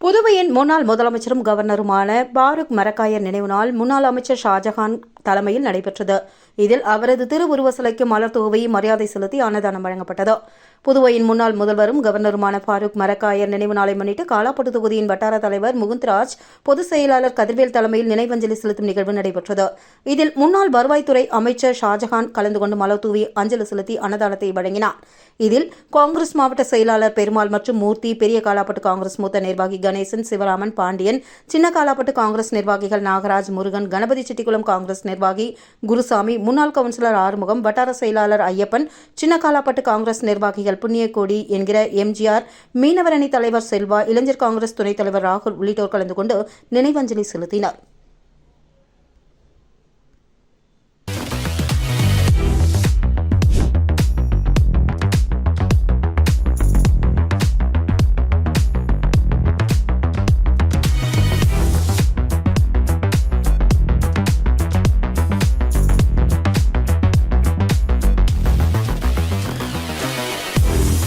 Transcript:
புதுவையின் முன்னாள் முதலமைச்சரும் கவர்னருமான பாரூக் மரக்காயர் நினைவு நாள் முன்னாள் அமைச்சர் ஷாஜஹான் தலைமையில் நடைபெற்றது. இதில் அவரது திருவுருவ சிலைக்கு மலர் தூவி மரியாதை செலுத்தி அன்னதானம் வழங்கப்பட்டது. புதுவையின் முன்னாள் முதல்வரும் கவர்னருமான பாரூக் மரக்காயர் நினைவு நாளை முன்னிட்டு காலாப்பட்டு தொகுதியின் வட்டார தலைவர் முகுந்த்ராஜ், பொதுச் செயலாளர் கதிர்வேல் தலைமையில் நினைவஞ்சலி செலுத்தும் நிகழ்வு நடைபெற்றது. இதில் முன்னாள் வருவாய்த்துறை அமைச்சர் ஷாஜஹான் கலந்து கொண்டு மலர் தூவி அஞ்சலி செலுத்தி அன்னதானத்தை வழங்கினார். இதில் காங்கிரஸ் மாவட்ட செயலாளர் பெருமாள் மற்றும் மூர்த்தி, பெரிய காலாப்பட்டு காங்கிரஸ் மூத்த நிர்வாகி கணேசன், சிவராமன், பாண்டியன், சின்ன காலாப்பட்டு காங்கிரஸ் நிர்வாகிகள் நாகராஜ், முருகன், கணபதி செட்டிக்குளம் காங்கிரஸ் நிர்வாகி குருசாமி, முன்னாள் கவுன்சிலர் ஆறுமுகம், வட்டார செயலாளர் ஐயப்பன், சின்ன காலாப்பட்டு காங்கிரஸ் நிர்வாகிகள் புண்ணியகோடி என்கிற எம்ஜிஆர், மீனவரணி தலைவர் செல்வா, இளைஞர் காங்கிரஸ் துணைத் தலைவர் ராகுல் உள்ளிட்டோர் கலந்து கொண்டு நினைவஞ்சலி செலுத்தினர்.